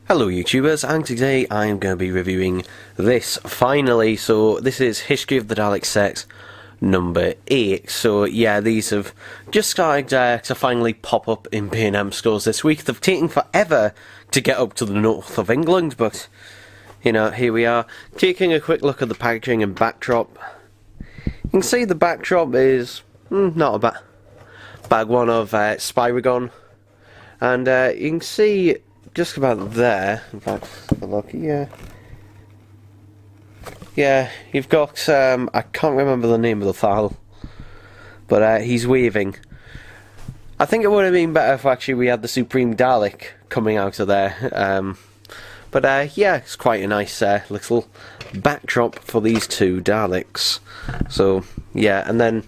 Hello YouTubers, and today I am going to be reviewing this, finally. So this is History of the Daleks set number 8. So yeah, these have just started to finally pop up in B&M stores this week. They've taken forever to get up to the north of England, but you know, here we are. Taking a quick look at the packaging and backdrop. You can see the backdrop is not a bad one of Spyragon, and you can see just about there, in fact, have a look, yeah, you've got, I can't remember the name of the file, but he's waving. I think it would have been better if actually we had the Supreme Dalek coming out of there, but yeah, it's quite a nice little backdrop for these two Daleks. So yeah, and then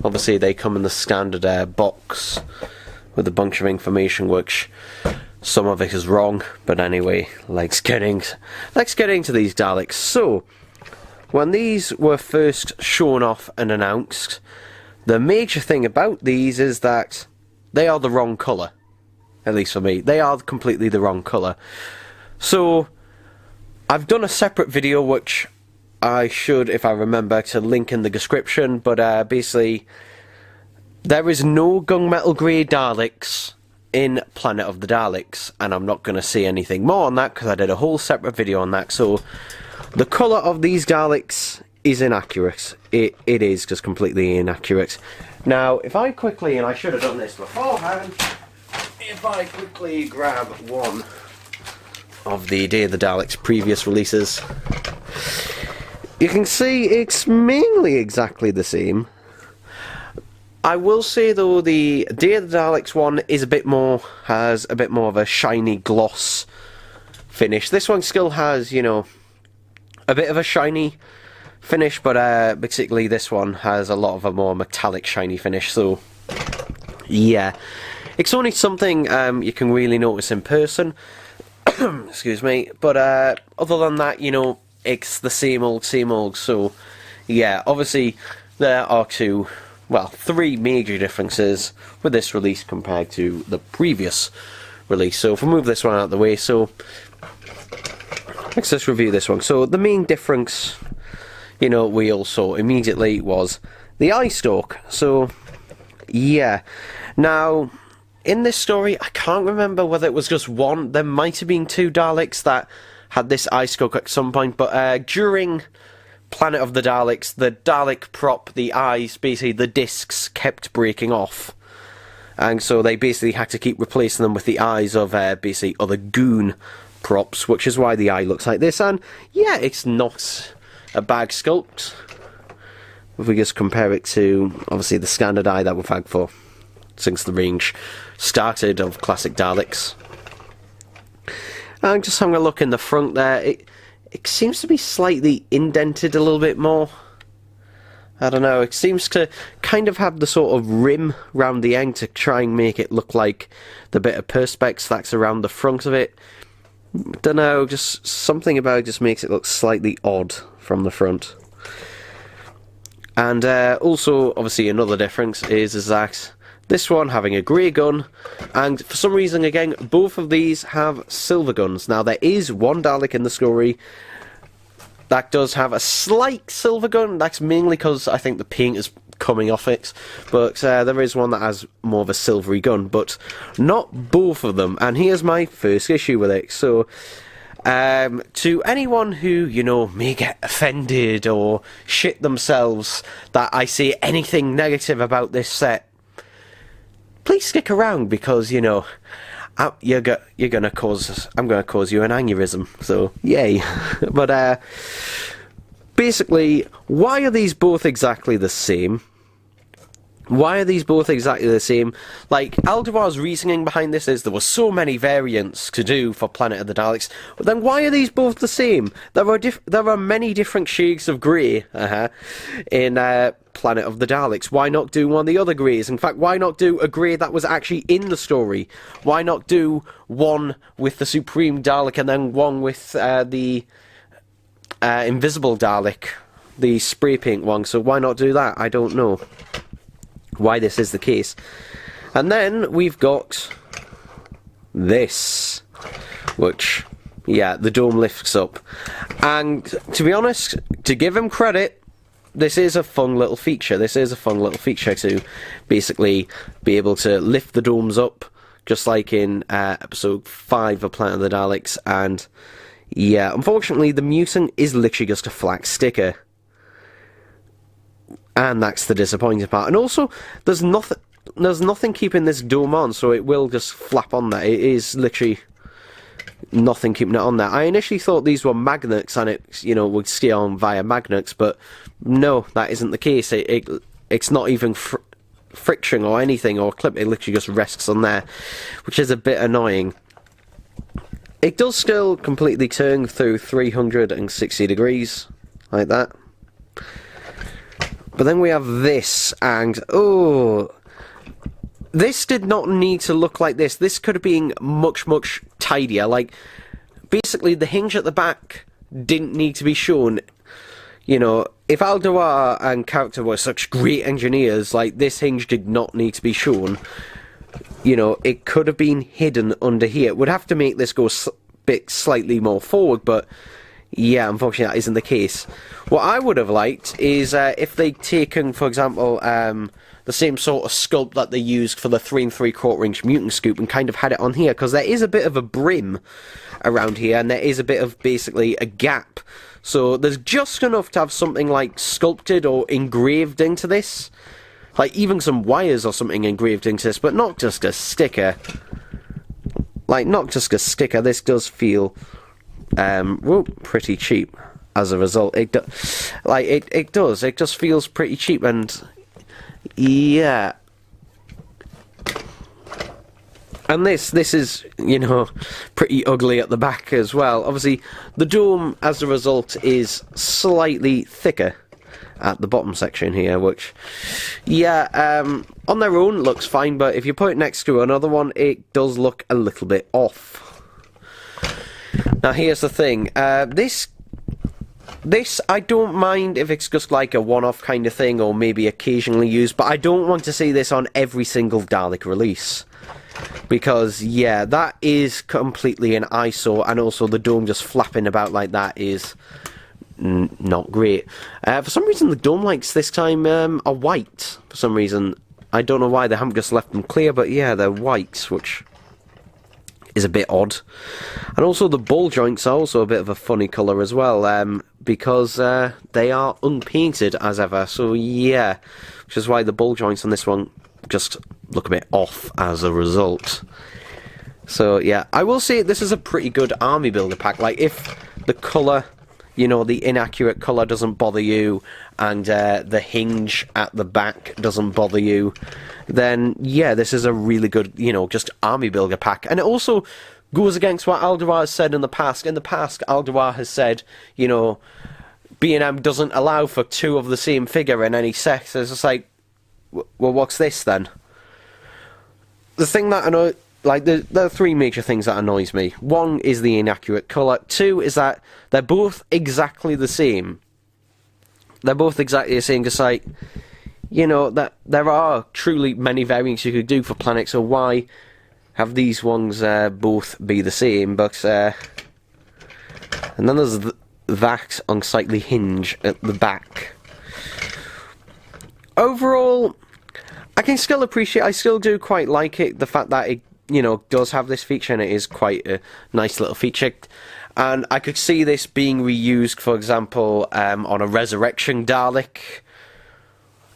obviously they come in the standard box with a bunch of information, which some of it is wrong, but anyway, let's get into these Daleks. So, when these were first shown off and announced, the major thing about these is that they are the wrong colour. At least for me, they are completely the wrong colour. So, I've done a separate video which I should, if I remember, to link in the description, but basically, there is no gunmetal grey Daleks in Planet of the Daleks, and I'm not going to say anything more on that because I did a whole separate video on that. So the colour of these Daleks is inaccurate. It is just completely inaccurate. Now, if I quickly, and I should have done this beforehand, if I quickly grab one of the Day of the Daleks previous releases, you can see it's mainly exactly the same. I will say though, the Day of the Daleks one is has a bit more of a shiny gloss finish. This one still has, you know, a bit of a shiny finish, but basically this one has a lot of a more metallic shiny finish. So yeah, it's only something you can really notice in person. Excuse me, but other than that, you know, it's the same old, same old. So yeah, obviously there are three major differences with this release compared to the previous release. So if we move this one out of the way, so let's just review this one. So the main difference, you know, we all saw immediately was the eye stalk. So yeah, now in this story, I can't remember whether it was just one. There might have been two Daleks that had this eye stalk at some point, but during Planet of the Daleks, the Dalek prop, the eyes, basically the discs kept breaking off, and so they basically had to keep replacing them with the eyes of basically other goon props, which is why the eye looks like this. And yeah, it's not a bad sculpt if we just compare it to obviously the standard eye that we've had for since the range started of classic Daleks. And just having a look in the front there, it seems to be slightly indented a little bit more. I don't know, it seems to kind of have the sort of rim round the end to try and make it look like the bit of perspex that's around the front of it. Don't know, just something about it just makes it look slightly odd from the front. And also, obviously, another difference is that this one having a grey gun, and for some reason, again, both of these have silver guns. Now, there is one Dalek in the story that does have a slight silver gun. That's mainly because I think the paint is coming off it, but there is one that has more of a silvery gun, but not both of them. And here's my first issue with it. So, to anyone who, you know, may get offended or shit themselves that I say anything negative about this set, please stick around, because, you know, I'm gonna cause you an aneurysm, so yay. But basically, why are these both exactly the same? Why are these both exactly the same? Like, Aldebar's reasoning behind this is there were so many variants to do for Planet of the Daleks, but then why are these both the same? There are many different shades of grey in Planet of the Daleks. Why not do one of the other greys? In fact, why not do a grey that was actually in the story? Why not do one with the Supreme Dalek and then one with the Invisible Dalek, the spray paint one? So why not do that? I don't know why this is the case. And then we've got this, which, yeah, the dome lifts up. And to be honest, to give him credit, this is a fun little feature. This is a fun little feature to basically be able to lift the domes up, just like in episode 5 of Planet of the Daleks. And yeah, unfortunately, the mutant is literally just a flat sticker. And that's the disappointing part. And also, there's nothing keeping this dome on, so it will just flap on there. It is literally nothing keeping it on there. I initially thought these were magnets and it, would stay on via magnets, but no, that isn't the case. It's not even friction or anything or clip. It literally just rests on there, which is a bit annoying. It does still completely turn through 360 degrees, like that. But then we have this, and oh, this did not need to look like this. This could have been much, much tidier. Like, basically, the hinge at the back didn't need to be shown. If Alduar and Character were such great engineers, like, this hinge did not need to be shown. It could have been hidden under here. It would have to make this go bit slightly more forward, but yeah, unfortunately that isn't the case. What I would have liked is if they'd taken, for example, the same sort of sculpt that they used for the 3 3/4 inch mutant scoop and kind of had it on here, because there is a bit of a brim around here and there is a bit of basically a gap. So there's just enough to have something like sculpted or engraved into this. Like even some wires or something engraved into this, but not just a sticker. Like, not just a sticker. This does feel pretty cheap as a result. It does. It just feels pretty cheap, and yeah. And this is, pretty ugly at the back as well. Obviously, the dome, as a result, is slightly thicker at the bottom section here, which, yeah, on their own looks fine, but if you put it next to another one, it does look a little bit off. Now, here's the thing. This, I don't mind if it's just like a one-off kind of thing, or maybe occasionally used, but I don't want to see this on every single Dalek release. Because, yeah, that is completely an eyesore, and also the dome just flapping about like that is not great. For some reason, the dome lights this time are white. For some reason, I don't know why they haven't just left them clear, but yeah, they're white, which is a bit odd. And also, the ball joints are also a bit of a funny colour as well, because they are unpainted as ever. So yeah, which is why the ball joints on this one just look a bit off as a result. So yeah, I will say this is a pretty good army builder pack. Like, if the colour, the inaccurate colour doesn't bother you, and the hinge at the back doesn't bother you, then yeah, this is a really good, just army builder pack. And it also goes against what Alduar has said in the past. In the past, Alduar has said, B&M doesn't allow for 2 of the same figure in any set. So it's just like, well, what's this then? The thing that there are 3 major things that annoys me. 1 is the inaccurate colour. 2 is that they're both exactly the same. They're both exactly the same, just like, that there are truly many variants you could do for planets, so why have these ones both be the same? But, and then there's that unsightly hinge at the back. Overall, I can still appreciate, I still do quite like it, the fact that it, does have this feature, and it is quite a nice little feature. And I could see this being reused, for example, on a Resurrection Dalek.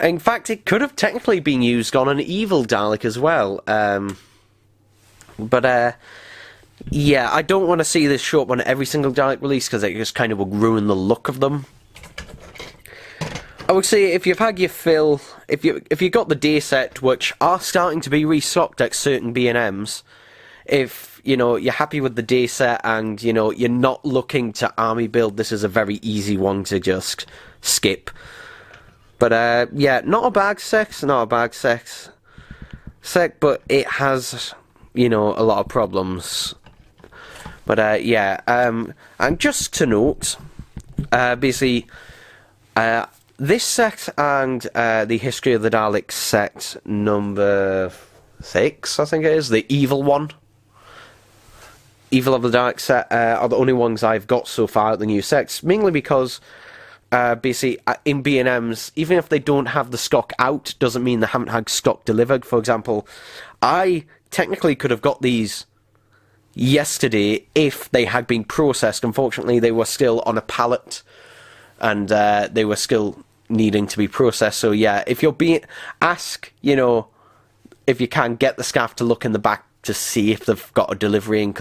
In fact, it could have technically been used on an evil Dalek as well. Yeah, I don't want to see this show up on every single Dalek release, because it just kind of would ruin the look of them. I would say if you've had your fill, if you got the day set, which are starting to be restocked at certain B&Ms, if you're happy with the day set and you're not looking to army build, this is a very easy one to just skip. But yeah, not a bad set, but it has a lot of problems. But yeah, and just to note, basically, this set and the History of the Daleks set number 6, I think it is, the evil one. Evil of the Dark set are the only ones I've got so far at the new sets, mainly because basically in B&Ms, even if they don't have the stock out, doesn't mean they haven't had stock delivered. For example, I technically could have got these yesterday if they had been processed. Unfortunately, they were still on a pallet, and they were still needing to be processed. So yeah, if you're ask, if you can get the scarf to look in the back to see if they've got a delivery in,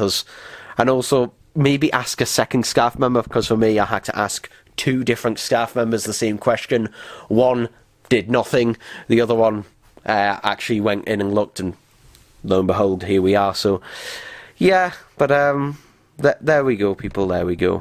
and also maybe ask a second staff member, because for me I had to ask 2 different staff members the same question. One did nothing, the other one actually went in and looked, and lo and behold, here we are. So yeah, but there we go, people, there we go.